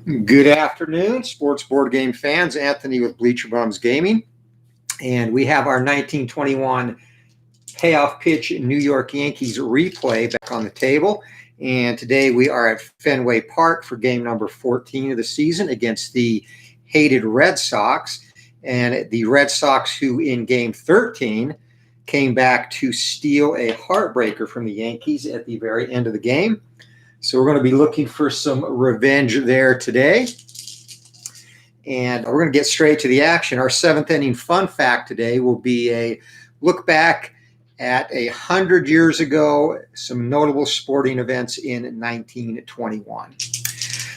Good afternoon, sports board game fans. Anthony with Bleacher Bums Gaming. And we have our 1921 payoff pitch New York Yankees replay back on the table. And today we are at Fenway Park for game number 14 of the season against the hated Red Sox. And the Red Sox, who in game 13 came back to steal a heartbreaker from the Yankees at the very end of the game. So we're going to be looking for some revenge there today. And we're going to get straight to the action. Our seventh inning fun fact today will be a look back at 100 years ago, some notable sporting events in 1921.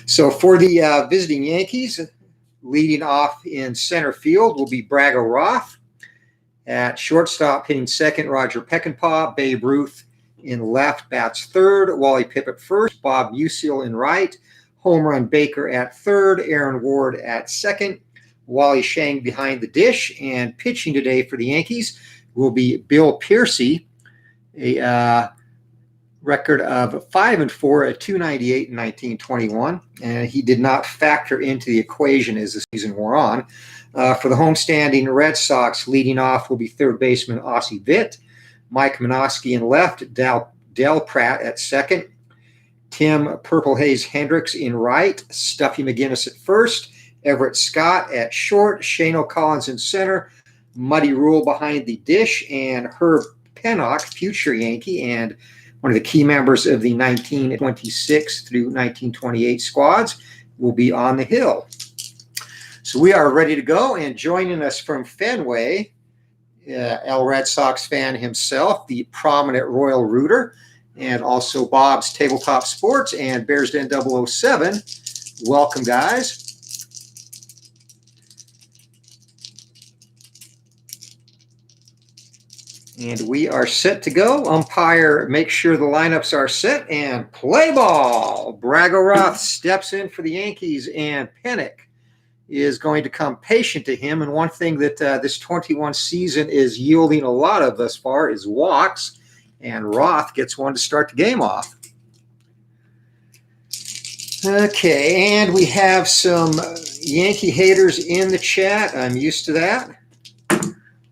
So for the visiting Yankees, leading off in center field will be Bragg Roth. At shortstop, hitting second, Roger Peckinpah. Babe Ruth in left, bats third. Wally Pipp at first. Bob Musial in right. Home run Baker at third. Aaron Ward at second. Wally Shang behind the dish. And pitching today for the Yankees will be Bill Piercy, a record of 5-4 at 298 in 1921. And he did not factor into the equation as the season wore on. For the homestanding Red Sox, leading off will be third baseman Ossie Vitt. Mike Minosky in left, Del Pratt at second, Tim Purple Haze Hendricks in right, Stuffy McGinnis at first, Everett Scott at short, Shane Collins in center, Muddy Rule behind the dish, and Herb Pennock, future Yankee and one of the key members of the 1926 through 1928 squads, will be on the hill. So we are ready to go, and joining us from Fenway, El Red Sox fan himself, the prominent Royal Rooter, and also Bob's Tabletop Sports and Bears Den 007. Welcome, guys. And we are set to go. Umpire, make sure the lineups are set, and play ball. Bragg Roth steps in for the Yankees, and Pennock is going to come patient to him. And one thing that this 21 season is yielding a lot of thus far is walks, and Roth gets one to start the game off. Okay, and we have some Yankee haters in the chat. I'm used to that.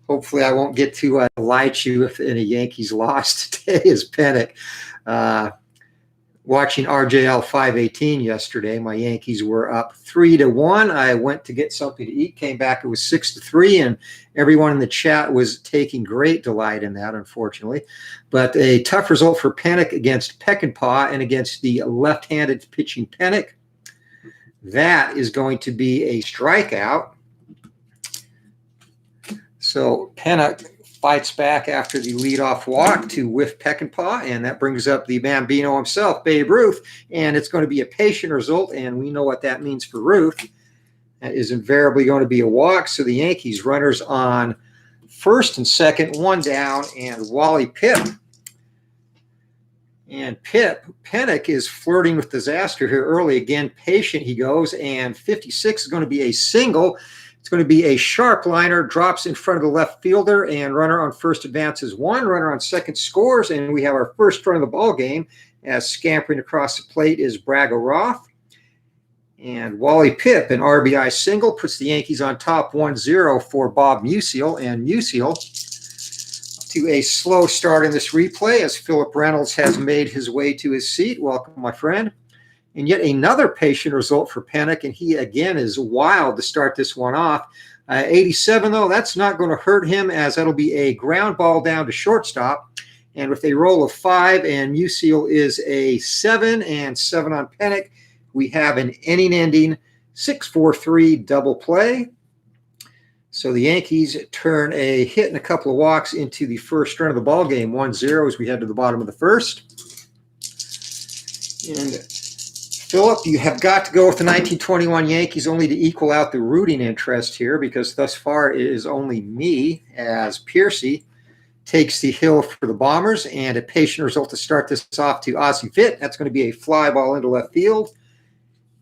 Hopefully I won't get to light you if any Yankees lost today as Pennock. Watching RJL 518 yesterday, my Yankees were up 3-1. I went to get something to eat, came back, it was 6-3, and everyone in the chat was taking great delight in that, unfortunately. But a tough result for Pennock against Peckinpah and against the left-handed pitching Pennock. That is going to be a strikeout. So Pennock fights back after the leadoff walk to whiff Peckinpah, and that brings up the Bambino himself, Babe Ruth, and it's going to be a patient result, and we know what that means for Ruth. That is invariably going to be a walk, so the Yankees runners on first and second, one down, and Wally Pipp. And Pennock is flirting with disaster here early. Again, patient he goes, and 56 is going to be a single. It's going to be a sharp liner, drops in front of the left fielder, and runner on first advances one, runner on second scores, and we have our first run of the ball game as scampering across the plate is Bragg Roth. And Wally Pipp, an RBI single, puts the Yankees on top 1-0 for Bob Musial, and Musial to a slow start in this replay as Philip Reynolds has made his way to his seat. Welcome, my friend. And yet another patient result for Pennock, and he again is wild to start this one off. 87, though, that's not going to hurt him, as that'll be a ground ball down to shortstop. And with a roll of 5, and Musial is a 7, and 7 on Pennock, we have an inning-ending 6-4-3 double play. So the Yankees turn a hit and a couple of walks into the first run of the ball game, 1-0 as we head to the bottom of the first. And Philip, you have got to go with the 1921 Yankees only to equal out the rooting interest here, because thus far it is only me, as Piercy takes the hill for the Bombers, and a patient result to start this off to Ossie Vitt. That's going to be a fly ball into left field,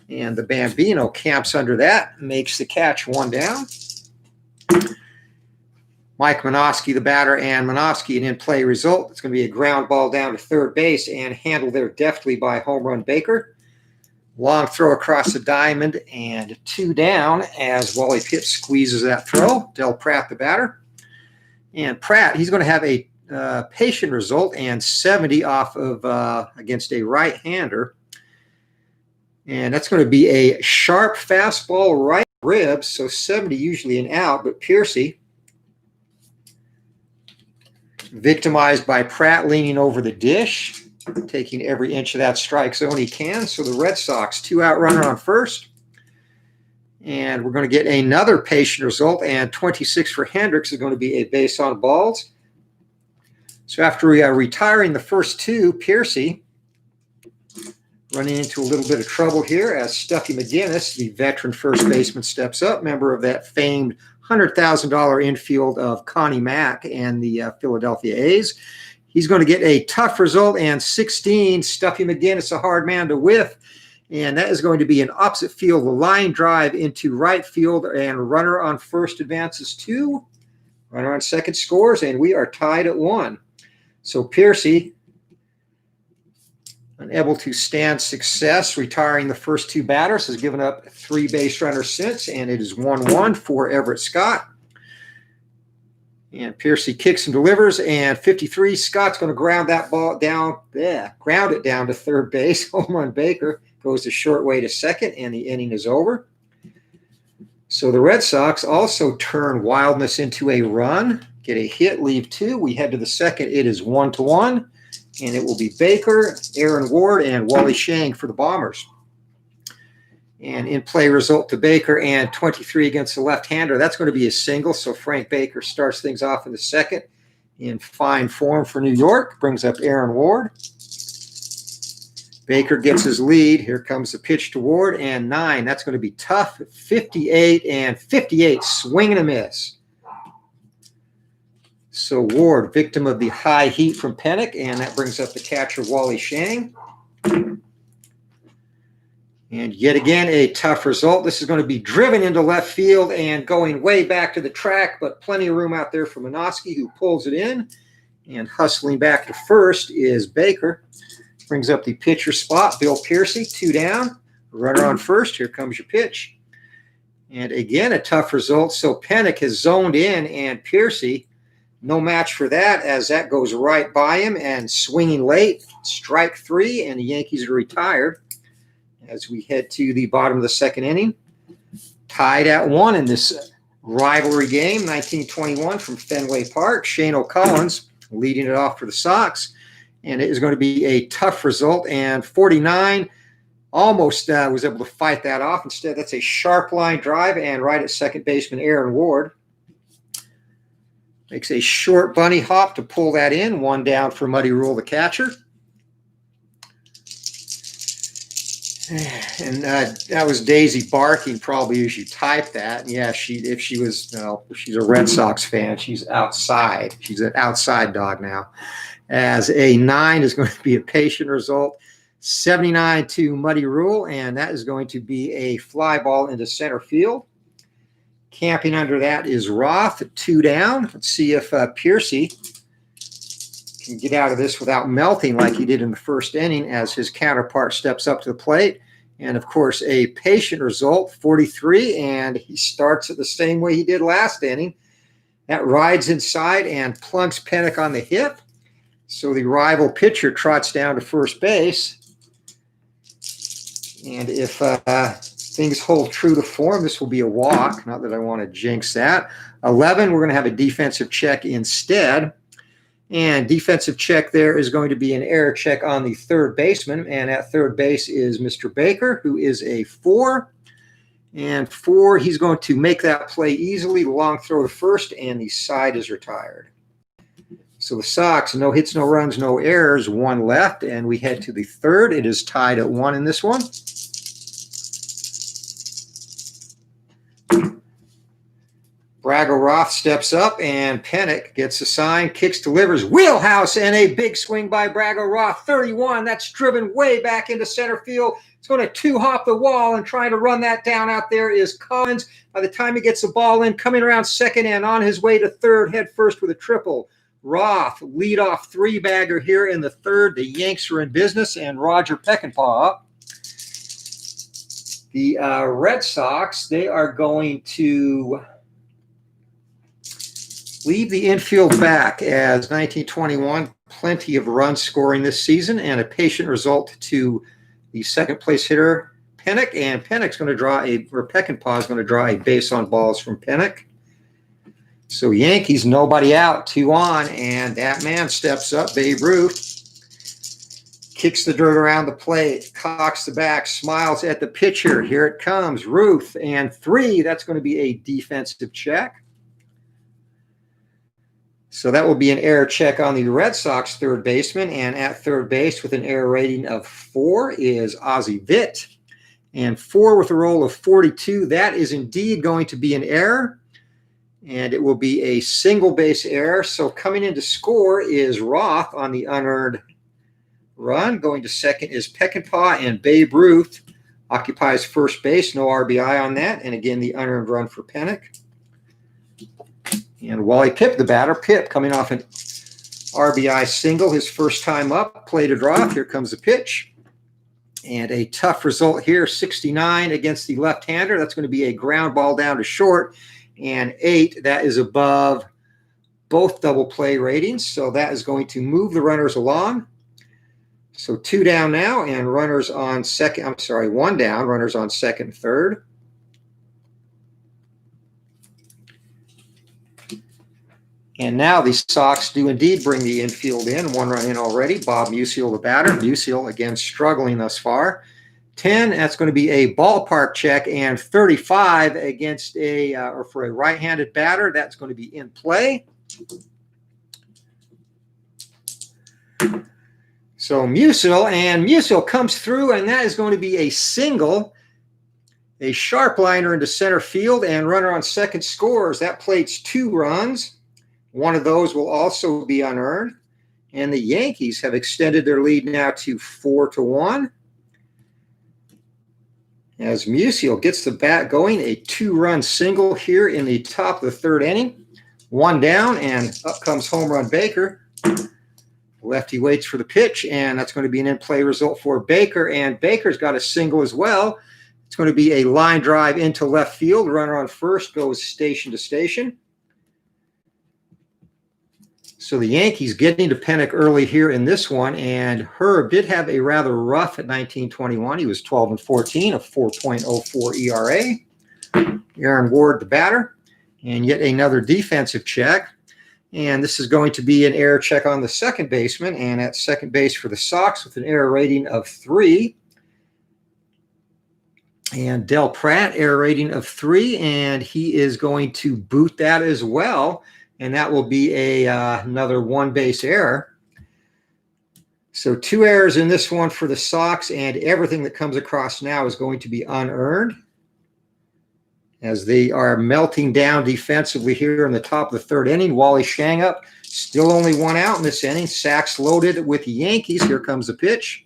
and the Bambino camps under that, makes the catch, one down. Mike Minosky, the batter, and Minosky, an in-play result. It's going to be a ground ball down to third base and handled there deftly by home run Baker. Long throw across the diamond and 2 down as Wally Pitt squeezes that throw. Del Pratt, the batter. And Pratt, he's going to have a patient result and 70 off of against a right-hander. And that's going to be a sharp fastball right ribs, so 70 usually an out, but Piercy, victimized by Pratt leaning over the dish, taking every inch of that strike zone he can. So the Red Sox, 2-out runner on first. And we're going to get another patient result, and 26 for Hendricks is going to be a base on balls. So after retiring the first 2, Piercy running into a little bit of trouble here as Stuffy McGinnis, the veteran first baseman, steps up, member of that famed $100,000 infield of Connie Mack and the Philadelphia A's. He's going to get a tough result, and 16, Stuffy McGinnis, a hard man to whiff, and that is going to be an opposite field line drive into right field, and runner on first advances 2, runner on second scores, and we are tied at 1. So Piercy, unable to stand success, retiring the first 2 batters, has given up 3 base runners since, and it is 1-1 for Everett Scott. And Piercy kicks and delivers, and 53, Scott's going to ground that ball down, ground it down to third base. Home run Baker goes the short way to second, and the inning is over. So the Red Sox also turn wildness into a run, get a hit, leave 2. We head to the second. It is 1-1. And it will be Baker, Aaron Ward, and Wally Shang for the Bombers. And in play result to Baker, and 23 against the left-hander. That's going to be a single, so Frank Baker starts things off in the second in fine form for New York. Brings up Aaron Ward. Baker gets his lead. Here comes the pitch to Ward, and 9. That's going to be tough. 58 and 58, swing and a miss. So Ward, victim of the high heat from Pennock, and that brings up the catcher, Wally Shang. And yet again, a tough result. This is going to be driven into left field and going way back to the track, but plenty of room out there for Minoski, who pulls it in. And hustling back to first is Baker. Brings up the pitcher spot, Bill Piercy, 2 down. Runner on first. Here comes your pitch. And again, a tough result. So Pennock has zoned in, and Piercy, no match for that, as that goes right by him and swinging late. Strike 3, and the Yankees are retired as we head to the bottom of the second inning. Tied at 1 in this rivalry game, 1921 from Fenway Park. Shane O'Collins leading it off for the Sox, and it is going to be a tough result. And 49 almost was able to fight that off. Instead, that's a sharp line drive, and right at second baseman Aaron Ward makes a short bunny hop to pull that in. 1 down for Muddy Rule, the catcher. And that was Daisy barking probably as you typed that. And yeah, if she's a Red Sox fan, she's outside. She's an outside dog now. As a 9 is going to be a patient result. 79 to Muddy Rule, and that is going to be a fly ball into center field. Camping under that is Roth, 2 down. Let's see if Piercy can get out of this without melting like he did in the first inning as his counterpart steps up to the plate. And, of course, a patient result, 43, and he starts it the same way he did last inning. That rides inside and plunks Pennock on the hip. So the rival pitcher trots down to first base. And if things hold true to form, this will be a walk. Not that I want to jinx that. 11, we're going to have a defensive check instead. And defensive check there is going to be an error check on the third baseman. And at third base is Mr. Baker, who is a 4. And 4, he's going to make that play easily. Long throw to first, and the side is retired. So the Sox, no hits, no runs, no errors, 1 left. And we head to the third. It is tied at 1 in this one. Brago Roth steps up, and Pennock gets a sign, kicks, delivers, wheelhouse, and a big swing by Brago Roth, 31. That's driven way back into center field. It's going to 2-hop the wall, and trying to run that down out there is Collins. By the time he gets the ball in, coming around second and on his way to third, head first with a triple. Roth, leadoff 3-bagger here in the third. The Yanks are in business, and Roger Peckinpah up. The Red Sox, they are going to leave the infield back as 1921. Plenty of run scoring this season and a patient result to the second place hitter, Pennick. And Pennick's going to draw Peckinpah is going to draw a base on balls from Pennick. So Yankees, nobody out, 2 on, and that man steps up, Babe Ruth. Kicks the dirt around the plate, cocks the back, smiles at the pitcher. Here it comes, Ruth, and 3. That's going to be a defensive check. So that will be an error check on the Red Sox third baseman. And at third base with an error rating of 4 is Ozzie Vitt. And 4 with a roll of 42. That is indeed going to be an error. And it will be a single base error. So coming in to score is Roth on the unearned run. Going to second is Peckinpah, and Babe Ruth occupies first base. No RBI on that. And again, the unearned run for Pennick. And Wally Pipp, the batter. Pipp coming off an RBI single his first time up. Play to draw. Here comes the pitch. And a tough result here, 69 against the left-hander. That's going to be a ground ball down to short. And 8, that is above both double play ratings. So that is going to move the runners along. So 2 down now, and runners on second. I'm sorry, 1 down, runners on second, third. And now the Sox do indeed bring the infield in. 1 run in already. Bob Musial, the batter. Musial, again, struggling thus far. 10, that's going to be a ballpark check, and 35 against or for a right-handed batter, that's going to be in play. So Musial comes through, and that is going to be a single, a sharp liner into center field, and runner on second scores. That plates 2 runs. One of those will also be unearned, and the Yankees have extended their lead now to 4-1. As Musial gets the bat going, a 2-run single here in the top of the third inning. 1 down, and up comes home run Baker. Lefty waits for the pitch, and that's going to be an in-play result for Baker, and Baker's got a single as well. It's going to be a line drive into left field. Runner on first goes station to station. So the Yankees getting to Pennick early here in this one, and Herb did have a rather rough at 1921. He was 12-14, a 4.04 ERA. Aaron Ward, the batter, and yet another defensive check. And this is going to be an error check on the second baseman, and at second base for the Sox with an error rating of 3. And Del Pratt, error rating of 3, and he is going to boot that as well. And that will be another 1 base error. So 2 errors in this one for the Sox, and everything that comes across now is going to be unearned as they are melting down defensively here in the top of the third inning. Wally Shangup, still only 1 out in this inning. Sacks loaded with the Yankees. Here comes the pitch.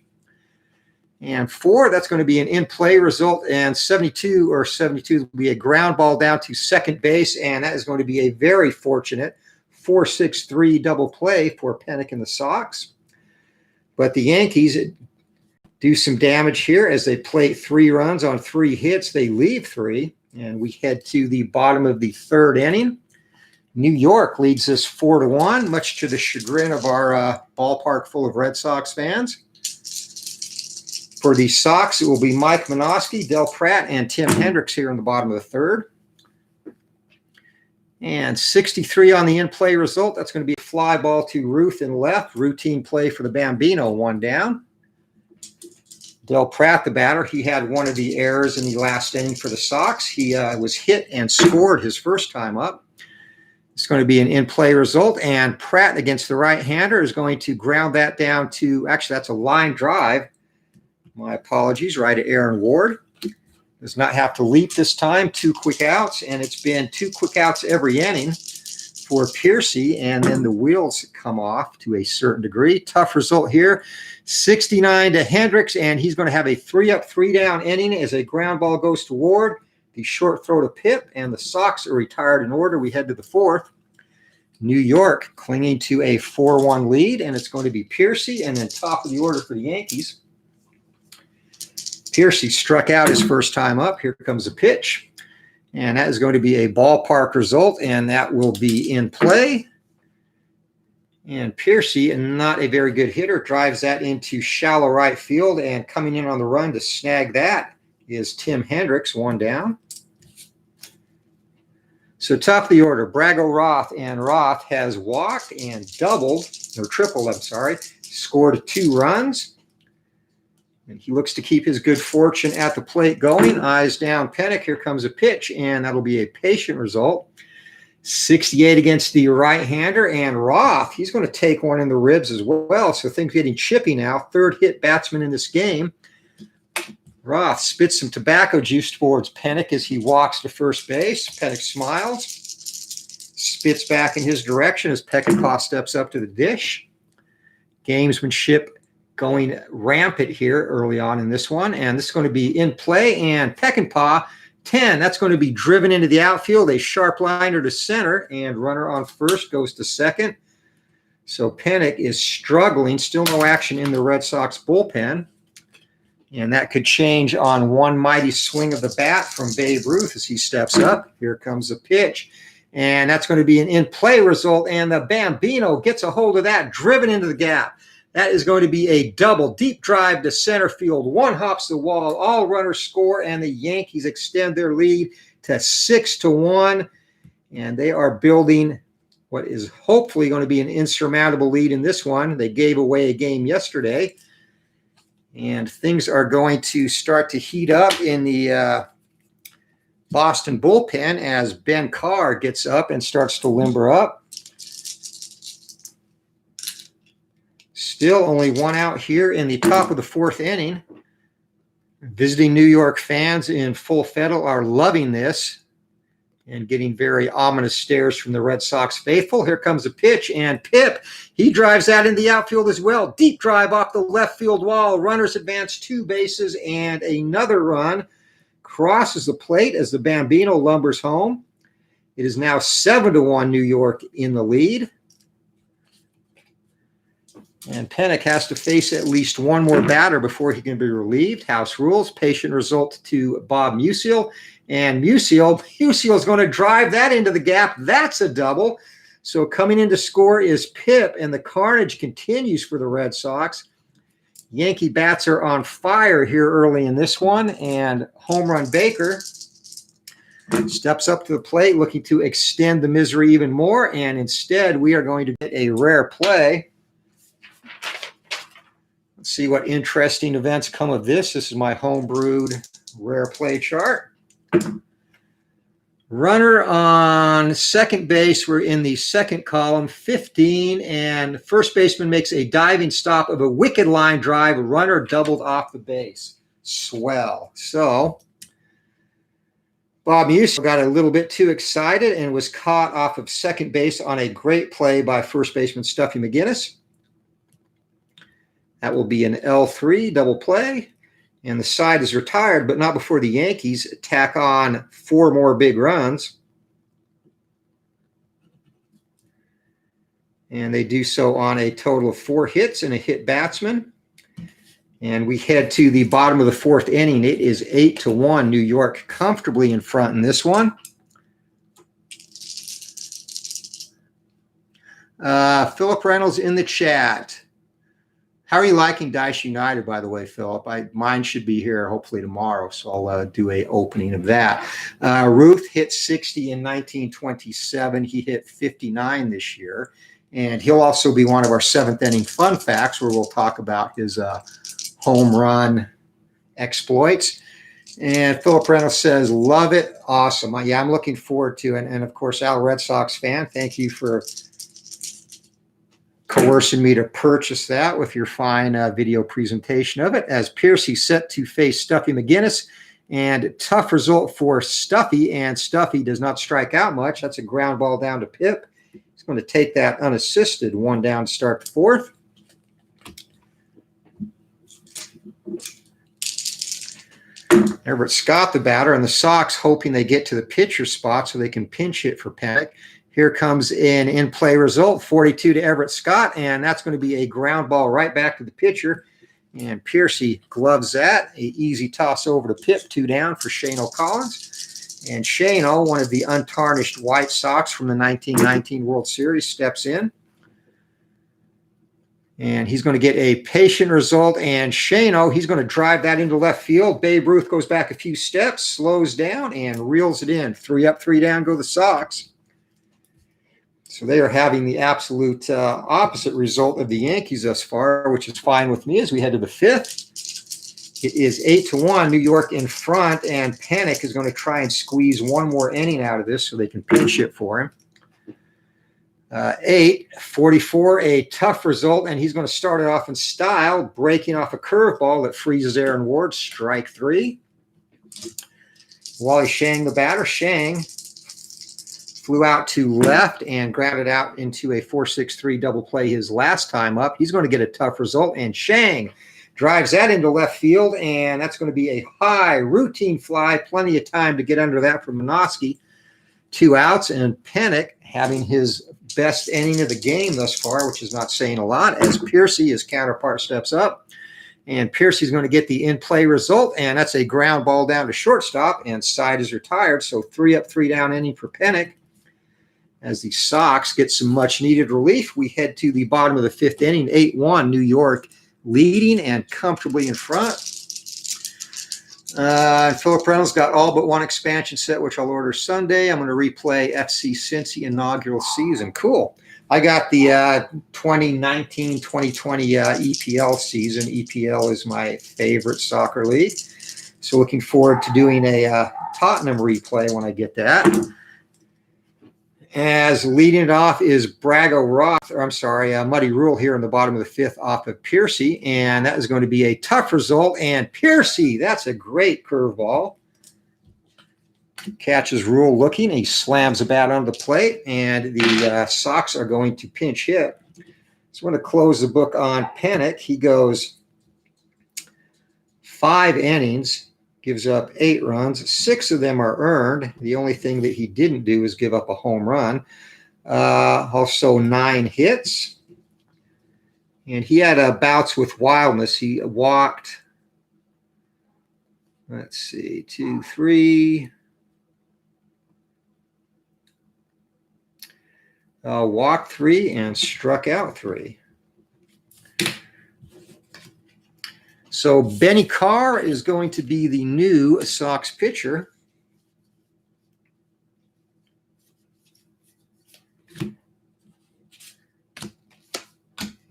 And 4, that's going to be an in-play result, and 72 will be a ground ball down to second base, and that is going to be a very fortunate 4-6-3 double play for Pennick and the Sox. But the Yankees do some damage here as they plate 3 runs on 3 hits. They leave 3, and we head to the bottom of the third inning. New York leads us 4-1, much to the chagrin of our ballpark full of Red Sox fans. For the Sox, it will be Mike Minosky, Del Pratt, and Tim Hendricks here in the bottom of the third. And 63 on the in-play result. That's going to be a fly ball to Ruth in left. Routine play for the Bambino, 1 down. Del Pratt, the batter, he had one of the errors in the last inning for the Sox. He was hit and scored his first time up. It's going to be an in-play result, and Pratt against the right-hander is going to ground that down to, actually, that's a line drive. My apologies, right at Aaron Ward. Does not have to leap this time. 2 quick outs, and it's been 2 quick outs every inning for Piercy, and then the wheels come off to a certain degree. Tough result here. 69 to Hendricks, and he's going to have a 3-up, 3-down inning as a ground ball goes to Ward. The short throw to Pipp, and the Sox are retired in order. We head to the 4th. New York clinging to a 4-1 lead, and it's going to be Piercy, and then top of the order for the Yankees. Piercy struck out his first time up. Here comes a pitch. And that is going to be a ballpark result, and that will be in play. And Piercy, not a very good hitter, drives that into shallow right field, and coming in on the run to snag that is Tim Hendricks, one down. So top of the order, Braggo Roth, and Roth has walked and doubled, or tripled, I'm sorry, scored 2 runs. And he looks to keep his good fortune at the plate going. Eyes down Pennock. Here comes a pitch, and that'll be a patient result. 68 against the right-hander, and Roth, he's going to take one in the ribs as well. So things getting chippy now. 3rd hit batsman in this game. Roth spits some tobacco juice towards Pennock as he walks to first base. Pennock smiles, spits back in his direction as Peckinpah steps up to the dish. Gamesmanship going rampant here early on in this one, and this is going to be in play, and Peckinpah, 10, that's going to be driven into the outfield, a sharp liner to center, and runner on first goes to second. So Pennock is struggling, still no action in the Red Sox bullpen, and that could change on one mighty swing of the bat from Babe Ruth as he steps up. Here comes a pitch, and that's going to be an in-play result, and the Bambino gets a hold of that, driven into the gap. That is going to be a double, deep drive to center field. One hops the wall, all runners score, and the Yankees extend their lead to 6-1. And they are building what is hopefully going to be an insurmountable lead in this one. They gave away a game yesterday. And things are going to start to heat up in the Boston bullpen as Ben Carr gets up and starts to limber up. Still only 1 out here in the top of the 4th inning. Visiting New York fans in full fettle are loving this and getting very ominous stares from the Red Sox faithful. Here comes a pitch, and Pip, he drives that in the outfield as well. Deep drive off the left field wall. Runners advance 2 bases, and another run crosses the plate as the Bambino lumbers home. It is now 7-1 New York in the lead. And Pennock has to face at least one more batter before he can be relieved. House rules, patient result to Bob Musial. And Musial is going to drive that into the gap. That's a double. So coming in to score is Pip, and the carnage continues for the Red Sox. Yankee bats are on fire here early in this one, and home run Baker steps up to the plate looking to extend the misery even more, and instead we are going to get a rare play. Let's see what interesting events come of this. This is my homebrewed rare play chart. Runner on second base, we're in the second column, 15, and first baseman makes a diving stop of a wicked line drive. Runner doubled off the base. Swell. So Bob Musial got a little bit too excited and was caught off of second base on a great play by first baseman Stuffy McGinnis. That will be an L3 double play. And the side is retired, but not before the Yankees tack on 4 more big runs. And they do so on a total of 4 hits and a hit batsman. And we head to the bottom of the 4th inning. It is 8-1, New York comfortably in front in this one. Philip Reynolds in the chat. How are you liking Dice United, by the way, Philip? Mine should be here hopefully tomorrow, so I'll do a opening of that. Ruth hit 60 in 1927. He hit 59 this year. And he'll also be one of our 7th inning fun facts where we'll talk about his home run exploits. And Philip Reynolds says, love it. Awesome. Yeah, I'm looking forward to it. And of course, Al, Red Sox fan, thank you for coercing me to purchase that with your fine video presentation of it. As Piercy set to face Stuffy McGinnis, and tough result for Stuffy, and Stuffy does not strike out much. That's a ground ball down to Pip. He's going to take that unassisted, 1 down to start the 4th. Everett Scott, the batter, and the Sox hoping they get to the pitcher spot so they can pinch hit for Pennock. Here comes an in-play result, 42 to Everett Scott, and that's going to be a ground ball right back to the pitcher. And Piercy gloves that. A easy toss over to Pip, 2 down for Shane Collins. And Shane, one of the untarnished White Sox from the 1919 World Series, steps in. And he's going to get a patient result. And Shane, he's going to drive that into left field. Babe Ruth goes back a few steps, slows down, and reels it in. 3 up, 3 down go the Sox. So they are having the absolute opposite result of the Yankees thus far, which is fine with me as we head to the 5th. It is 8-1, New York in front, and Panic is going to try and squeeze one more inning out of this so they can pinch hit for him. 8-44, a tough result, and he's going to start it off in style, breaking off a curveball that freezes Aaron Ward, strike 3. Wally Shang, the batter. Shang flew out to left and grounded out into a 4-6-3 double play his last time up. He's going to get a tough result, and Shang drives that into left field, and that's going to be a high routine fly. Plenty of time to get under that for Minoski. 2 outs, and Panic having his best inning of the game thus far, which is not saying a lot, as Piercy, his counterpart, steps up. And Piercy's going to get the in-play result, and that's a ground ball down to shortstop, and side is retired. So 3 up, 3 down inning for Panic. As the Sox get some much-needed relief, we head to the bottom of the 5th inning, 8-1, New York leading and comfortably in front. Philip Reynolds got all but one expansion set, which I'll order Sunday. I'm going to replay FC Cincy inaugural season. Cool. I got the 2019-2020 EPL season. EPL is my favorite soccer league. So looking forward to doing a Tottenham replay when I get that. As leading it off is Muddy Rule here in the bottom of the 5th off of Piercy, and that is going to be a tough result. And Piercy, that's a great curveball. Catches Rule looking. He slams the bat onto the plate, and the Sox are going to pinch hit. So I'm going to close the book on Panic. He goes 5 innings. Gives up 8 runs. 6 of them are earned. The only thing that he didn't do is give up a home run. Also 9 hits. And he had bouts with wildness. He walked, let's see, 2, 3. Walked 3 and struck out 3. So Benny Carr is going to be the new Sox pitcher.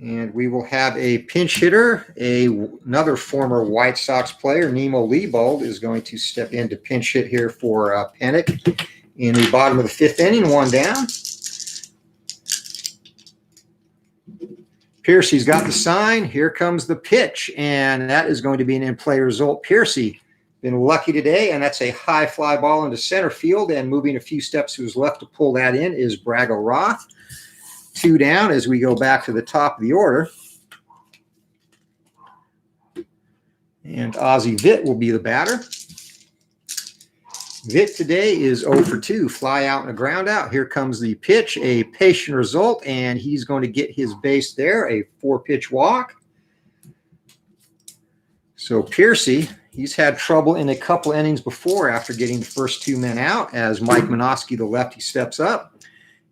And we will have a pinch hitter. Another former White Sox player, Nemo Leibold, is going to step in to pinch hit here for Panic in the bottom of the 5th inning, 1 down. Piercy's got the sign. Here comes the pitch, and that is going to be an in-play result. Piercy been lucky today, and that's a high fly ball into center field, and moving a few steps to his left to pull that in is Brago Roth. 2 down as we go back to the top of the order. And Ozzie Vitt will be the batter. Vitt today is 0 for 2, fly out and a ground out. Here comes the pitch, a patient result, and he's going to get his base there, a 4-pitch walk. So Piercy, he's had trouble in a couple innings before after getting the first 2 men out as Mike Minoski, the lefty, steps up.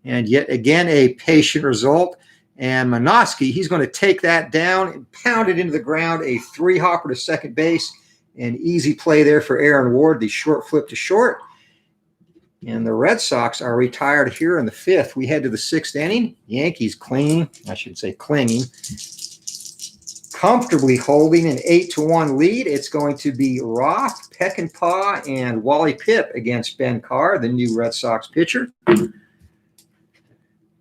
And yet again, a patient result. And Minoski, he's going to take that down and pound it into the ground, a 3-hopper to second base. An easy play there for Aaron Ward, the short flip to short. And the Red Sox are retired here in the 5th. We head to the 6th inning. Yankees clinging, comfortably holding an 8-1 lead. It's going to be Roth, Peckinpah, and Wally Pipp against Ben Carr, the new Red Sox pitcher.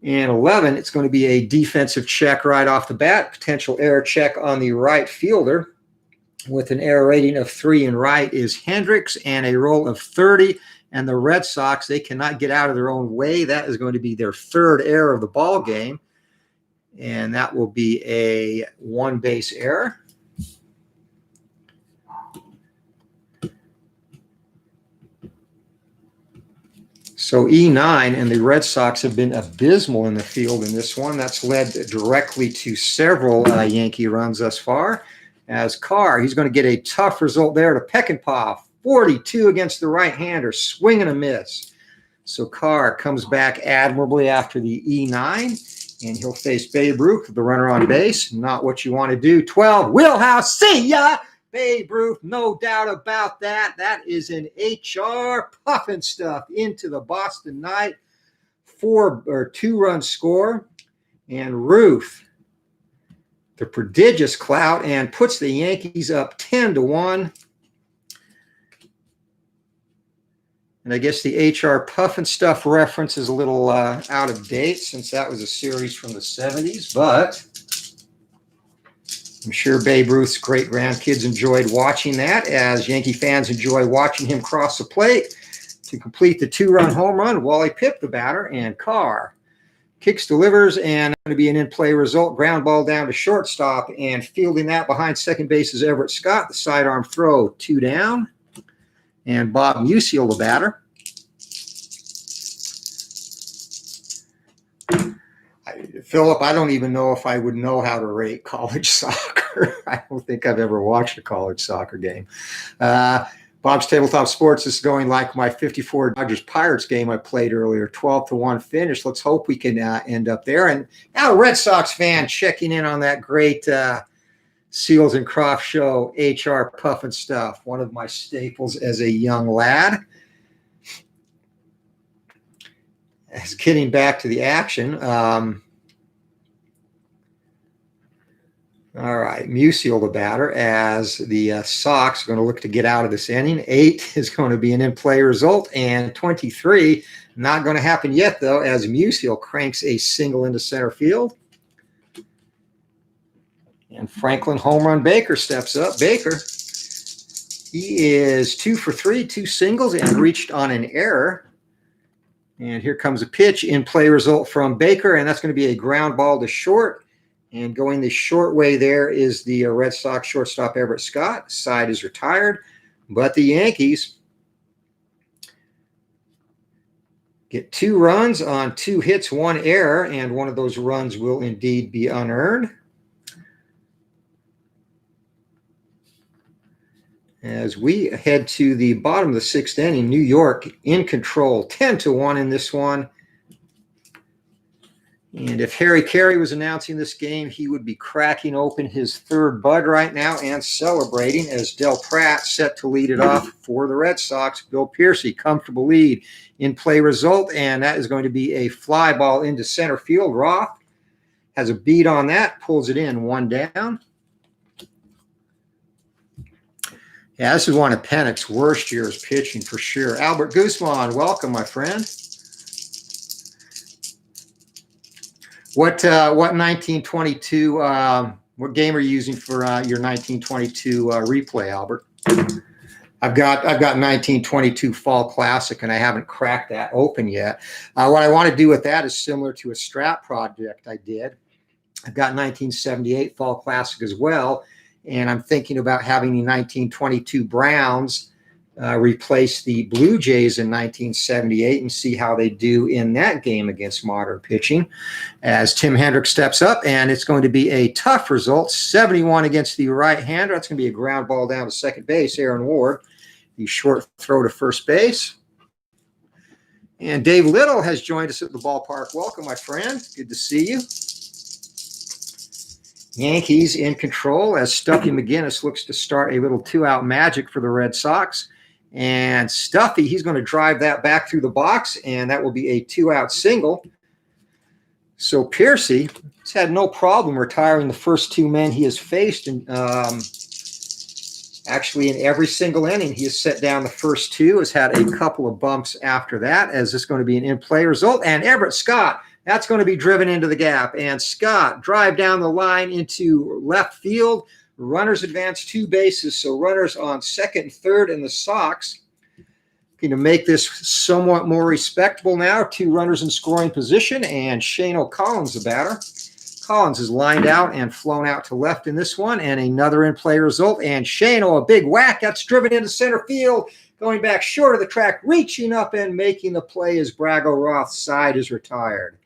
And 11, it's going to be a defensive check right off the bat, potential error check on the right fielder. With an error rating of 3 in right is Hendricks, and a roll of 30. And the Red Sox, they cannot get out of their own way. That is going to be their 3rd error of the ball game, and that will be a 1-base error. So E9 and the Red Sox have been abysmal in the field in this one. That's led directly to several Yankee runs thus far, as Carr. He's going to get a tough result there to Peckinpah. 42 against the right-hander, swing and a miss. So Carr comes back admirably after the E9, and he'll face Babe Ruth, the runner on base. Not what you want to do. 12, Wheelhouse, see ya! Babe Ruth, no doubt about that. That is an HR puffin stuff into the Boston Knight. 2-run score. And Ruth, the prodigious clout, and puts the Yankees up 10-1. And I guess the HR Puffin Stuff reference is a little out of date since that was a series from the 70s, but I'm sure Babe Ruth's great-grandkids enjoyed watching that, as Yankee fans enjoy watching him cross the plate to complete the 2-run home run. Wally Pipp, the batter, and Carr kicks, delivers, and going to be an in-play result. Ground ball down to shortstop, and fielding that behind second base is Everett Scott. The sidearm throw, 2 down. And Bob Musial, the batter. Philip, I don't even know if I would know how to rate college soccer. I don't think I've ever watched a college soccer game. Bob's Tabletop Sports is going like my 54 Dodgers-Pirates game I played earlier, 12-1 finish. Let's hope we can end up there. And now a Red Sox fan checking in on that great Seals and Croft show, HR Puffin Stuff, one of my staples as a young lad. As getting back to the action, all right, Musial, the batter, as the Sox are going to look to get out of this inning. 8 is going to be an in-play result, and 23, not going to happen yet, though, as Musial cranks a single into center field. And Franklin home run Baker steps up. Baker, he is 2 for 3, 2 singles, and reached on an error. And here comes a pitch, in-play result from Baker, and that's going to be a ground ball to short. And going the short way there is the Red Sox shortstop Everett Scott. Side is retired, but the Yankees get 2 runs on 2 hits, 1 error, and one of those runs will indeed be unearned. As we head to the bottom of the 6th inning, New York in control, 10-1 in this one. And if Harry Carey was announcing this game, he would be cracking open his 3rd bud right now and celebrating, as Del Pratt set to lead it off for the Red Sox. Bill Piercy, comfortable lead, in-play result, and that is going to be a fly ball into center field. Roth has a beat on that, pulls it in, 1 down. Yeah, this is one of Pennock's worst years pitching for sure. Albert Guzman, welcome, my friend. What 1922? What game are you using for your 1922 replay, Albert? I've got 1922 Fall Classic, and I haven't cracked that open yet. What I want to do with that is similar to a Strat project I did. I've got 1978 Fall Classic as well. And I'm thinking about having the 1922 Browns replace the Blue Jays in 1978 and see how they do in that game against modern pitching. As Tim Hendricks steps up, and it's going to be a tough result, 71 against the right-hander. That's going to be a ground ball down to second base, Aaron Ward. The short throw to first base. And Dave Little has joined us at the ballpark. Welcome, my friend. Good to see you. Yankees in control as Stuffy McGinnis looks to start a little 2-out magic for the Red Sox. And Stuffy, he's going to drive that back through the box, and that will be a 2-out single. So Piercy has had no problem retiring the first 2 men he has faced. And actually, in every single inning, he has set down the first 2, has had a couple of bumps after that, as this is going to be an in-play result. And Everett Scott, that's going to be driven into the gap. And Scott drive down the line into left field. Runners advance 2 bases. So runners on second and third, and the Sox going to make this somewhat more respectable now. 2 runners in scoring position, and Shane O'Collins, the batter. Collins is lined out and flown out to left in this one, and another in-play result. And Shane, a big whack. That's driven into center field. Going back short of the track, reaching up and making the play as Brago Roth's side is retired.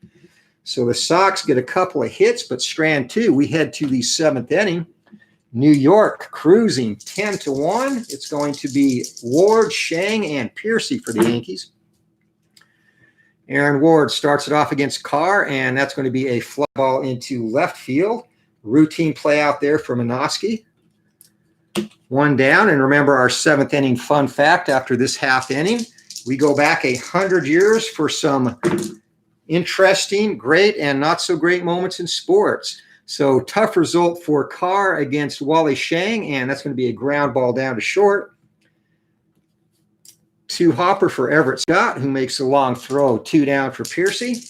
So the Sox get a couple of hits, but strand 2. We head to the 7th inning. New York cruising 10-1. It's going to be Ward, Shang, and Piercy for the Yankees. Aaron Ward starts it off against Carr, and that's going to be a fly ball into left field. Routine play out there for Minoski. One down, and remember our seventh inning fun fact after this half inning. We go back 100 years for some interesting, great, and not so great moments in sports. So tough result for Carr against Wally Shang, and that's going to be a ground ball down to short. To Hopper for Everett Scott, who makes a long throw. 2 down for Piercy.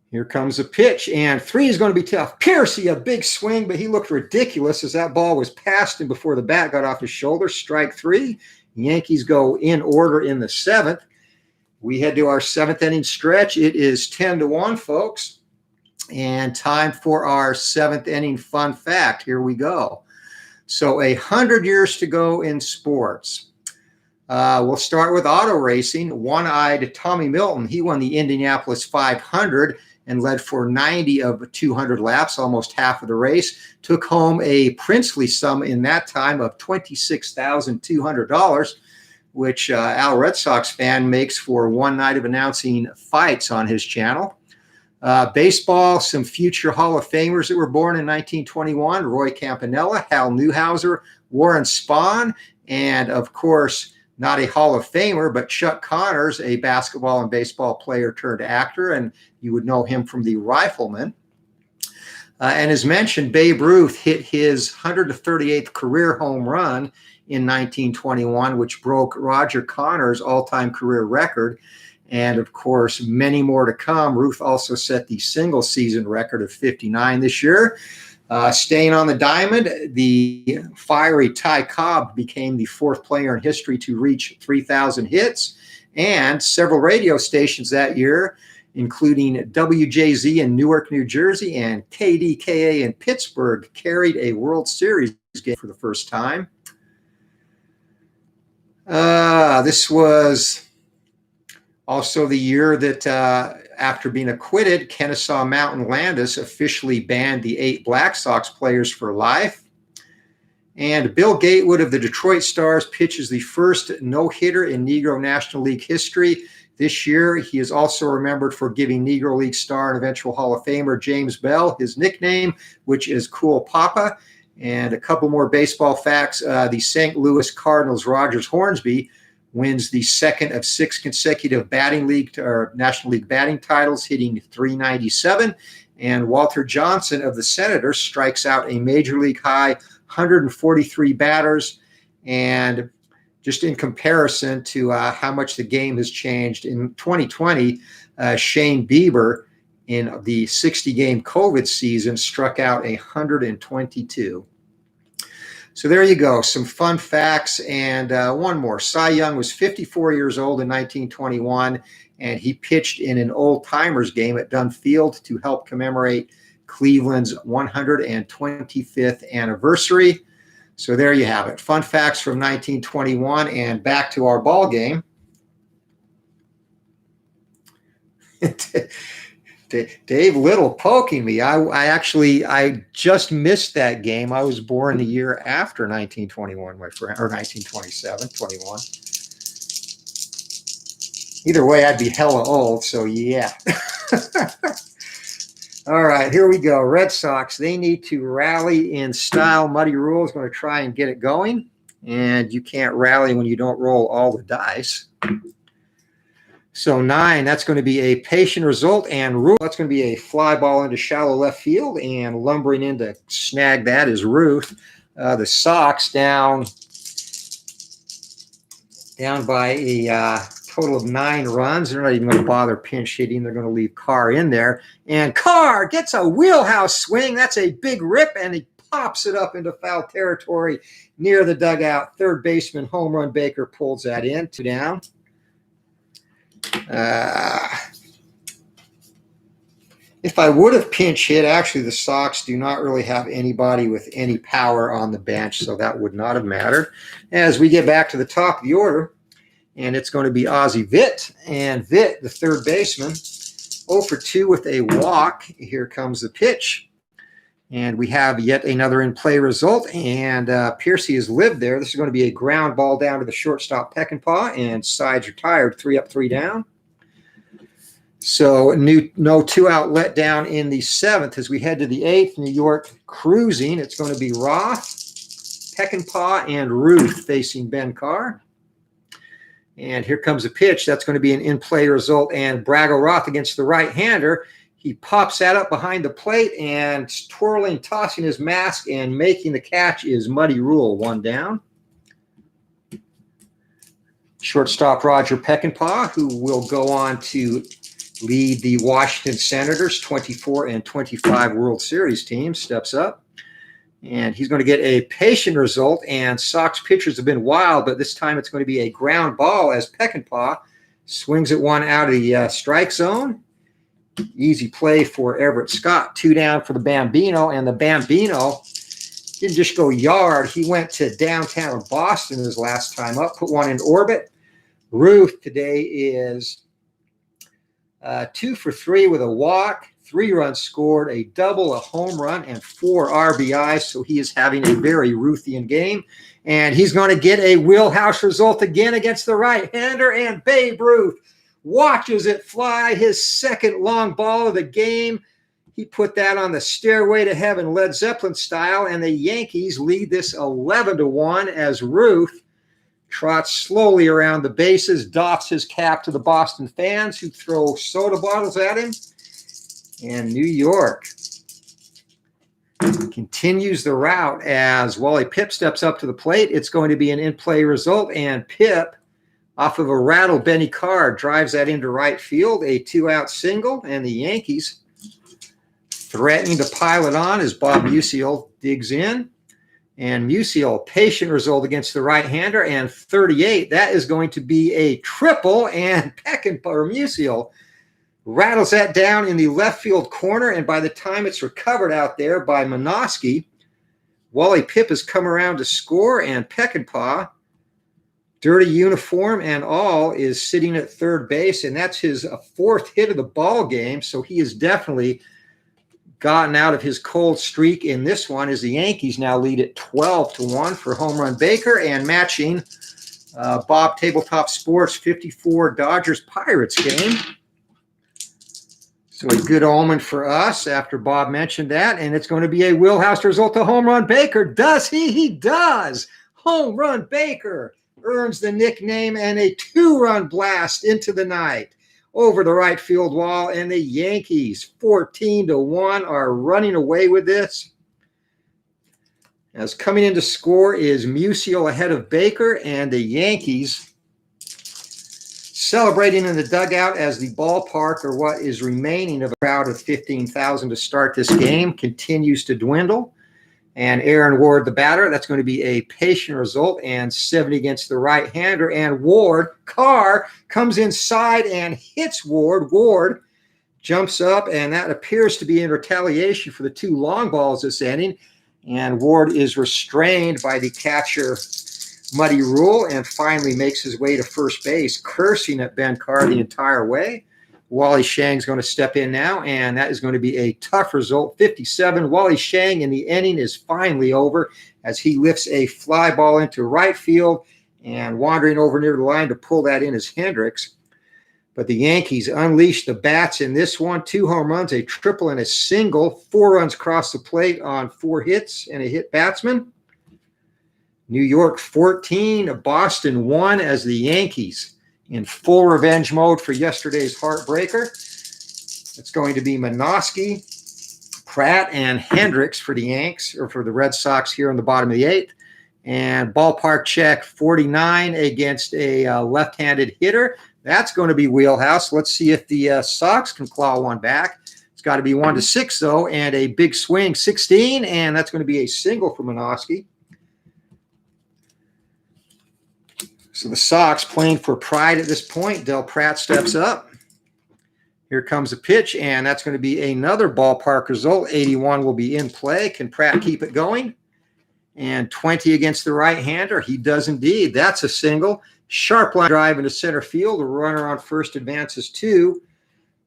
Here comes a pitch, and 3 is going to be tough. Piercy, a big swing, but he looked ridiculous as that ball was past him before the bat got off his shoulder. Strike 3. Yankees go in order in the 7th. We head to our 7th inning stretch. It is 10-1, folks. And time for our 7th inning fun fact. Here we go. So 100 years to go in sports. We'll start with auto racing. One-eyed Tommy Milton. He won the Indianapolis 500 and led for 90 of 200 laps, almost half of the race. Took home a princely sum in that time of $26,200, which Al Red Sox fan makes for one night of announcing fights on his channel. Baseball, some future Hall of Famers that were born in 1921, Roy Campanella, Hal Newhouser, Warren Spahn, and of course, not a Hall of Famer, but Chuck Connors, a basketball and baseball player turned actor, and you would know him from The Rifleman. And as mentioned, Babe Ruth hit his 138th career home run in 1921, which broke Roger Connors' all-time career record. And of course, many more to come. Ruth also set the single season record of 59 this year. Staying on the diamond, the fiery Ty Cobb became the 4th player in history to reach 3,000 hits. And several radio stations that year, including WJZ in Newark, New Jersey, and KDKA in Pittsburgh, carried a World Series game for the first time. This was also the year that after being acquitted, Kennesaw Mountain Landis officially banned the 8 Black Sox players for life. And Bill Gatewood of the Detroit Stars pitches the first no-hitter in Negro National League history. This year, he is also remembered for giving Negro League star and eventual Hall of Famer James Bell his nickname, which is Cool Papa. And a couple more baseball facts. The St. Louis Cardinals' Rogers Hornsby wins the 2nd of 6 consecutive National League batting titles, hitting .397. And Walter Johnson of the Senators strikes out a major league high 143 batters. And just in comparison to how much the game has changed, in 2020, Shane Bieber in the 60-game COVID season struck out 122. So there you go, some fun facts. And one more. Cy Young was 54 years old in 1921, and he pitched in an old-timers game at Dunn Field to help commemorate Cleveland's 125th anniversary. So there you have it. Fun facts from 1921, and back to our ball game. Dave Little poking me. I just missed that game. I was born the year after 1921, my friend, or 1927, 21. Either way, I'd be hella old, so yeah. All right, here we go. Red Sox, they need to rally in style. Muddy Rule is going to try and get it going, and you can't rally when you don't roll all the dice. So 9, that's going to be a patient result, and Ruth, that's going to be a fly ball into shallow left field, and lumbering in to snag that is Ruth. The Sox down by a total of 9 runs. They're not even going to bother pinch hitting. They're going to leave Carr in there, and Carr gets a wheelhouse swing. That's a big rip, and he pops it up into foul territory near the dugout. Third baseman home run Baker pulls that in. 2 down. If I would have pinch hit, actually the Sox do not really have anybody with any power on the bench, so that would not have mattered. As we get back to the top of the order, and it's going to be Ozzie Witt, and Witt, the third baseman, 0 for 2 with a walk. Here comes the pitch. And we have yet another in-play result, and Piercy has lived there. This is going to be a ground ball down to the shortstop Peckinpah, and sides retired, 3 up, 3 down. So no two-out letdown in the 7th. As we head to the 8th, New York cruising. It's going to be Roth, Peckinpah, and Ruth facing Ben Carr. And here comes a pitch. That's going to be an in-play result, and Brago Roth against the right-hander. He pops that up behind the plate, and twirling, tossing his mask, and making the catch is Muddy Rule, 1 down. Shortstop Roger Peckinpah, who will go on to lead the Washington Senators 24 and 25 World Series teams, steps up. And he's going to get a patient result, and Sox pitchers have been wild, but this time it's going to be a ground ball as Peckinpah swings at one out of the strike zone. Easy play for Everett Scott. 2 down for the Bambino, and the Bambino didn't just go yard. He went to downtown Boston his last time up, put one in orbit. Ruth today is 2 for 3 with a walk, 3 runs scored, a double, a home run, and 4 RBIs. So he is having a very Ruthian game. And he's going to get a wheelhouse result again against the right-hander, and Babe Ruth watches it fly, his 2nd long ball of the game. He put that on the Stairway to Heaven Led Zeppelin style, and the Yankees lead this 11-1 as Ruth trots slowly around the bases, doffs his cap to the Boston fans who throw soda bottles at him. And New York continues the route as Wally Pipp steps up to the plate. It's going to be an in-play result, and Pipp, off of a rattle, Benny Carr drives that into right field, a 2-out single, and the Yankees threatening to pile it on as Bob Musial digs in. And Musial, patient result against the right-hander, and 38. That is going to be a triple, and Musial rattles that down in the left field corner, and by the time it's recovered out there by Minoski, Wally Pipp has come around to score, and Peckinpah, dirty uniform and all, is sitting at third base, and that's his 4th hit of the ball game. So he has definitely gotten out of his cold streak in this one, as the Yankees now lead at 12-1 for Home Run Baker, and matching Bob Tabletop Sports 54 Dodgers Pirates game. So a good omen for us after Bob mentioned that, and it's going to be a wheelhouse result to Home Run Baker. Does he? He does. Home Run Baker earns the nickname, and a 2-run blast into the night over the right field wall, and the Yankees 14-1 are running away with this. As coming in to score is Musial ahead of Baker, and the Yankees celebrating in the dugout as the ballpark, or what is remaining of a crowd of 15,000 to start this game, continues to dwindle. And Aaron Ward, the batter, that's going to be a patient result, and 70 against the right-hander. And Carr comes inside and hits Ward. Ward jumps up, and that appears to be in retaliation for the 2 long balls this inning. And Ward is restrained by the catcher, Muddy Rule, and finally makes his way to first base, cursing at Ben Carr the entire way. Wally Shang's going to step in now, and that is going to be a tough result, 57. Wally Shang in the inning is finally over as he lifts a fly ball into right field, and wandering over near the line to pull that in is Hendricks. But the Yankees unleashed the bats in this one. 2 home runs, a triple, and a single. 4 runs across the plate on 4 hits and a hit batsman. New York 14, Boston 1 as the Yankees in full revenge mode for yesterday's heartbreaker. It's going to be Minoski, Pratt, and Hendricks for the Yanks, or for the Red Sox here in the bottom of the 8th. And ballpark check 49 against a left-handed hitter. That's going to be wheelhouse. Let's see if the Sox can claw one back. It's got to be 1-6, though, and a big swing, 16, and that's going to be a single for Minoski. So the Sox playing for pride at this point. Del Pratt steps up. Here comes a pitch, and that's going to be another ballpark result. 81 will be in play. Can Pratt keep it going? And 20 against the right-hander. He does indeed. That's a single. Sharp line drive into center field. The runner on first advances 2.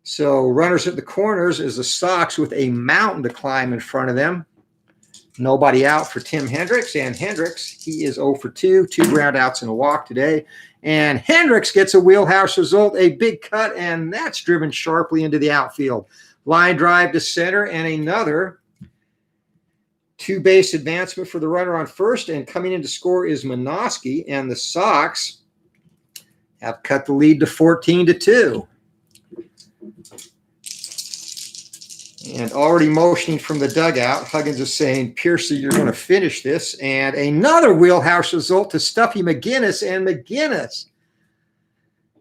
So runners at the corners is the Sox with a mountain to climb in front of them. Nobody out for Tim Hendricks, and Hendricks, he is 0 for 2, 2 ground outs and a walk today. And Hendricks gets a wheelhouse result, a big cut, and that's driven sharply into the outfield. Line drive to center, and another two-base advancement for the runner on first, and coming in to score is Minoski, and the Sox have cut the lead to 14-2. And already motioning from the dugout, Huggins is saying, Piercy, you're going to finish this. And another wheelhouse result to Stuffy McGinnis, and McGinnis,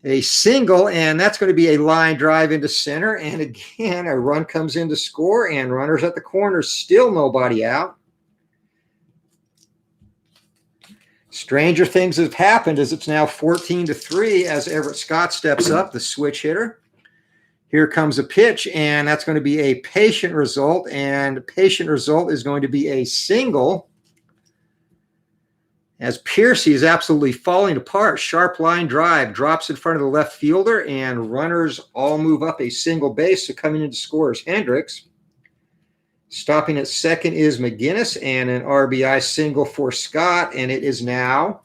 a single, and that's going to be a line drive into center. And again, a run comes in to score, and runners at the corners, still nobody out. Stranger things have happened as it's now 14-3 as Everett Scott steps up, the switch hitter. Here comes a pitch, and that's going to be a patient result, and the patient result is going to be a single as Piercy is absolutely falling apart. Sharp line drive, drops in front of the left fielder, and runners all move up a single base. So coming in to score is Hendricks. Stopping at second is McGinnis, and an RBI single for Scott, and it is now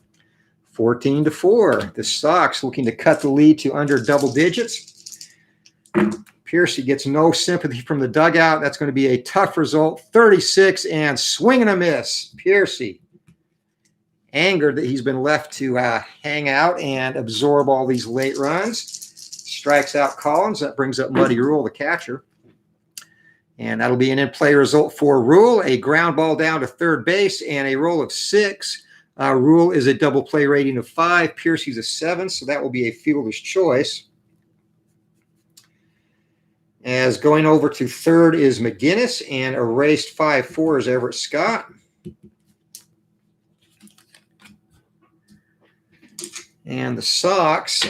14-4. The Sox looking to cut the lead to under double digits. Piercy gets no sympathy from the dugout. That's going to be a tough result, 36, and swing and a miss. Piercy, angered that he's been left to hang out and absorb all these late runs, strikes out Collins. That brings up Muddy Rule, the catcher. And that'll be an in-play result for Rule, a ground ball down to third base, and a roll of 6. Rule is a double play rating of 5. Piercy's a 7, so that will be a fielder's choice. As going over to third is McGinnis, and erased 5-4 is Everett Scott. And the Sox,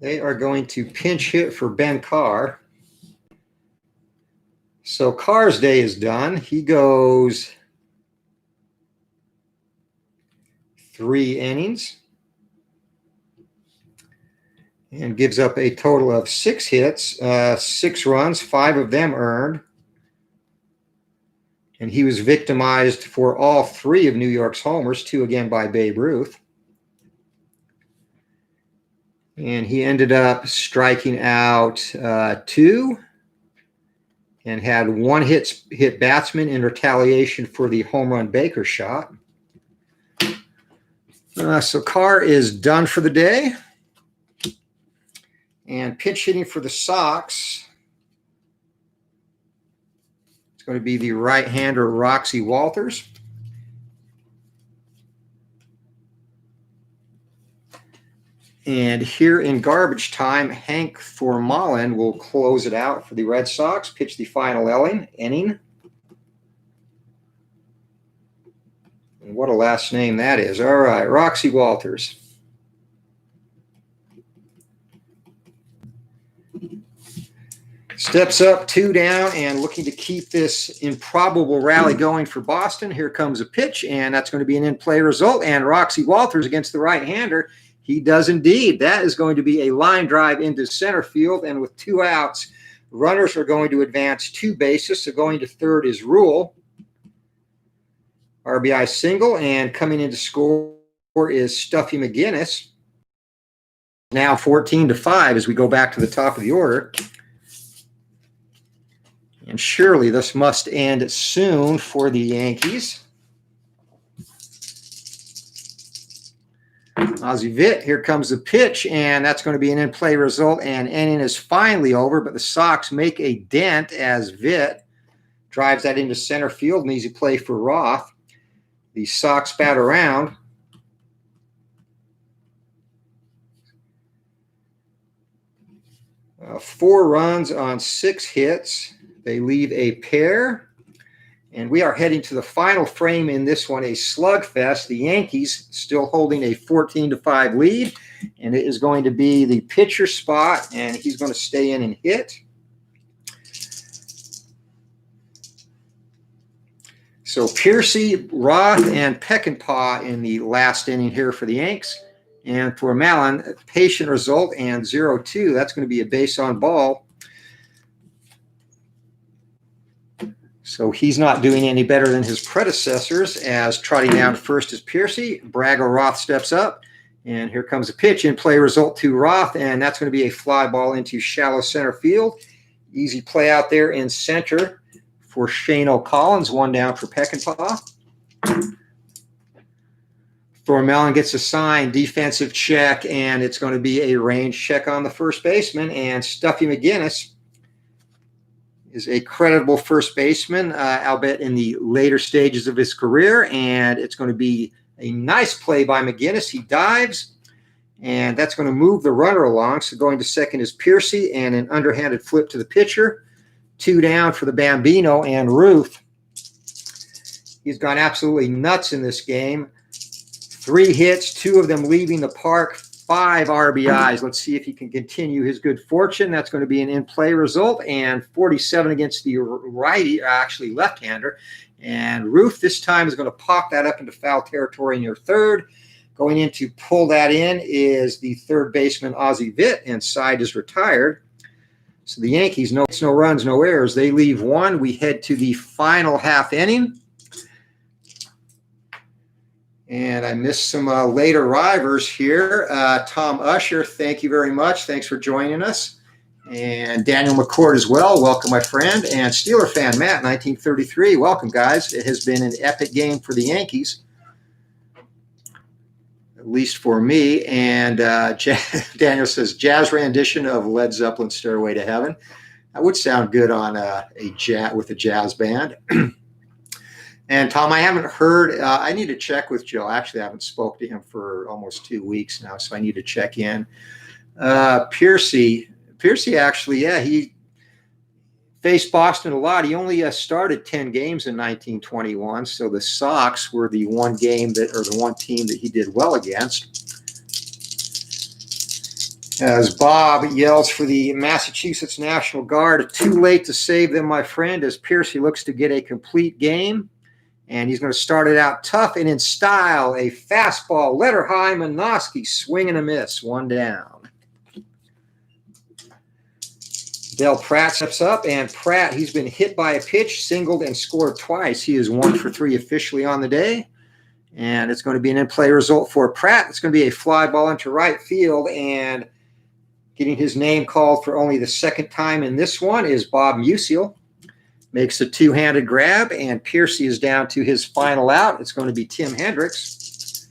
they are going to pinch hit for Ben Carr. So Carr's day is done. He goes 3 innings and gives up a total of 6 hits, 6 runs, 5 of them earned. And he was victimized for all 3 of New York's homers, 2 again by Babe Ruth. And he ended up striking out 2 and had 1 hit batsman in retaliation for the home run Baker shot. So Carr is done for the day. And pinch hitting for the Sox, it's going to be the right-hander Roxy Walters. And here in garbage time, Hank Thormalen will close it out for the Red Sox, pitch the final inning. And what a last name that is. All right, Roxy Walters. Steps up, 2 down, and looking to keep this improbable rally going for Boston. Here comes a pitch, and that's going to be an in-play result. And Roxy Walters against the right-hander. He does indeed. That is going to be a line drive into center field, and with 2 outs, runners are going to advance 2 bases. So going to third is Rule. RBI single, and coming in to score is Stuffy McGinnis. Now 14-5 as we go back to the top of the order. And surely this must end soon for the Yankees. Ozzie Witt, here comes the pitch, and that's going to be an in-play result, and inning is finally over, but the Sox make a dent as Witt drives that into center field, an easy play for Roth. The Sox bat around. Four runs on 6 hits. They leave a pair, and we are heading to the final frame in this one, a slugfest. The Yankees still holding a 14-5 lead, and it is going to be the pitcher spot, and he's going to stay in and hit. So Piercy, Roth, and Peckinpah in the last inning here for the Yanks. And for Malin, patient result and 0-2. That's going to be a base on ball. So he's not doing any better than his predecessors, as trotting down first is Piercy. Bragg or Roth steps up. And here comes a pitch in play result to Roth, and that's going to be a fly ball into shallow center field. Easy play out there in center for Shane O'Collins. One down for Peckinpah. Thormellen gets a sign, defensive check, and it's going to be a range check on the first baseman. And Stuffy McGinnis is a creditable first baseman, albeit in the later stages of his career. And it's going to be a nice play by McGinnis. He dives, and that's going to move the runner along. So going to second is Piercy, and an underhanded flip to the pitcher. 2 down for the Bambino, and Ruth. He's gone absolutely nuts in this game. 3 hits, 2 of them leaving the park, 5 RBIs. Let's see if he can continue his good fortune. That's going to be an in-play result, and 47 against the righty, actually left-hander. And Ruth this time is going to pop that up into foul territory near third. Going in to pull that in is the third baseman, Ozzie Vitt, and side is retired. So the Yankees, no runs, no errors. They leave 1. We head to the final half inning. And I missed some late arrivers here. Tom Usher, thank you very much. Thanks for joining us. And Daniel McCord as well. Welcome, my friend. And Steeler fan Matt, 1933. Welcome, guys. It has been an epic game for the Yankees, at least for me. And Daniel says, jazz rendition of Led Zeppelin's Stairway to Heaven. That would sound good on with a jazz band. And Tom, I haven't heard. I need to check with Joe. Actually, I haven't spoke to him for almost 2 weeks now, so I need to check in. Piercy actually, yeah, he faced Boston a lot. He only started 10 games in 1921, so the Sox were the one team that he did well against. As Bob yells for the Massachusetts National Guard, too late to save them, my friend, as Piercy looks to get a complete game. And he's going to start it out tough and in style. A fastball, letter high, Minoski, swing and a miss, 1 down. Del Pratt steps up, and Pratt, he's been hit by a pitch, singled, and scored twice. He is 1 for 3 officially on the day. And it's going to be an in-play result for Pratt. It's going to be a fly ball into right field, and getting his name called for only the second time in this one is Bob Musial. Makes a 2-handed grab, and Piercy is down to his final out. It's going to be Tim Hendricks.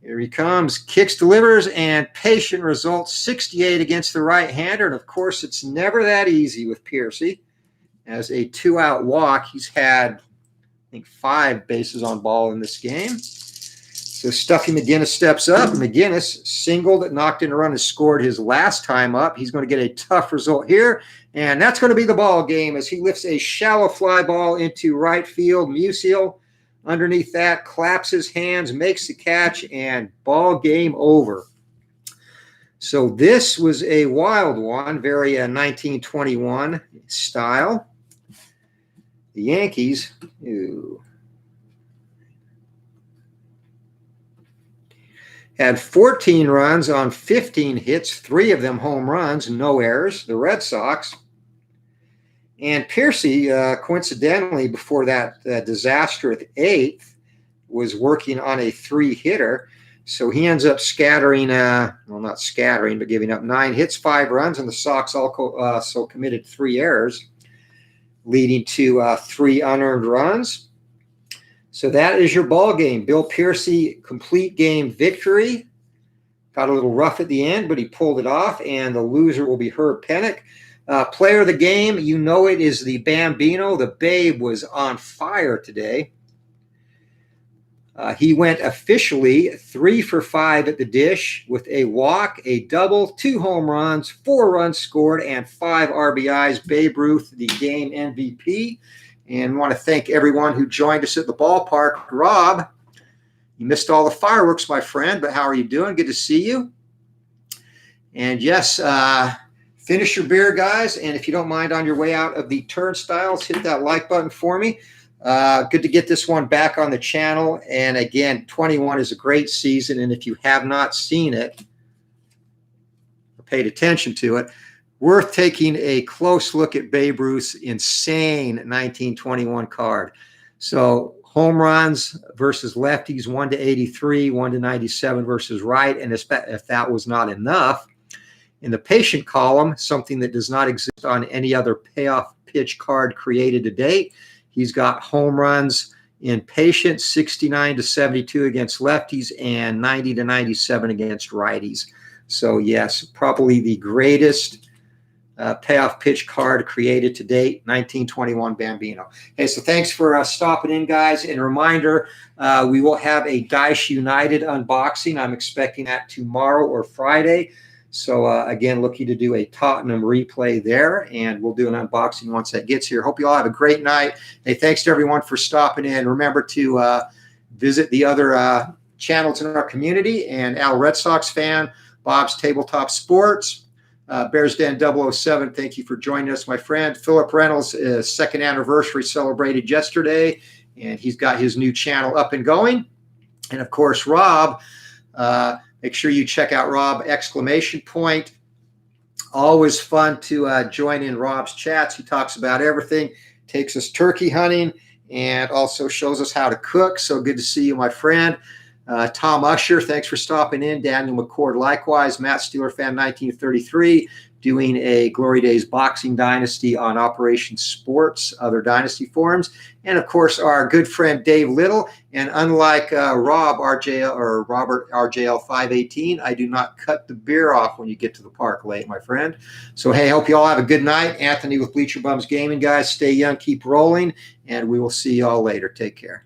Here he comes, kicks, delivers, and patient results. 68 against the right-hander, and of course it's never that easy with Piercy. As a 2-out walk, he's had, I think, 5 bases on ball in this game. So Stuffy McGinnis steps up. McGinnis singled, knocked in a run, and scored his last time up. He's going to get a tough result here, and that's going to be the ball game as he lifts a shallow fly ball into right field. Musial underneath that, claps his hands, makes the catch, and ball game over. So this was a wild one, very 1921 style. The Yankees, had 14 runs on 15 hits, 3 of them home runs, no errors. The Red Sox. And Piercy, coincidentally, before that disaster at the 8th, was working on a 3-hitter. So he ends up scattering, not scattering, but giving up 9 hits, 5 runs, and the Sox also committed 3 errors, leading to 3 unearned runs. So that is your ball game. Bill Piercy, complete game victory. Got a little rough at the end, but he pulled it off, and the loser will be Herb Pennock. Player of the game, you know it is the Bambino. The Babe was on fire today. He went officially 3 for 5 at the dish with a walk, a double, 2 home runs, 4 runs scored, and 5 RBIs. Babe Ruth, the game MVP. And I want to thank everyone who joined us at the ballpark. Rob, you missed all the fireworks, my friend, but how are you doing? Good to see you. And yes, finish your beer, guys. And if you don't mind, on your way out of the turnstiles, hit that like button for me. Good to get this one back on the channel. And again, 21 is a great season. And if you have not seen it or paid attention to it, worth taking a close look at Babe Ruth's insane 1921 card. So home runs versus lefties, 1-83, 1-97 versus right. And if that was not enough, in the patient column, something that does not exist on any other payoff pitch card created to date, he's got home runs in patient, 69-72 against lefties and 90-97 against righties. So yes, probably the greatest payoff pitch card created to date, 1921 Bambino. Hey, so thanks for stopping in, guys. And a reminder, we will have a Dice United unboxing. I'm expecting that tomorrow or Friday. So again, looking to do a Tottenham replay there, and we'll do an unboxing once that gets here. Hope you all have a great night. Hey, thanks to everyone for stopping in. Remember to visit the other channels in our community, and Al Red Sox fan, Bob's Tabletop Sports, Bears Den 007, thank you for joining us, my friend. Philip Reynolds' second anniversary celebrated yesterday, and he's got his new channel up and going. And of course, Rob, make sure you check out Rob ! Always fun to join in Rob's chats. He talks about everything, takes us turkey hunting, and also shows us how to cook. So good to see you, my friend. Tom Usher, thanks for stopping in. Daniel McCord, likewise. Matt Steeler fan 1933, doing a Glory Days Boxing Dynasty on Operation Sports, other Dynasty forums. And of course, our good friend Dave Little. And unlike Rob RJL or Robert RJL 518, I do not cut the beer off when you get to the park late, my friend. So hey, hope you all have a good night. Anthony with Bleacher Bums Gaming, guys. Stay young, keep rolling, and we will see you all later. Take care.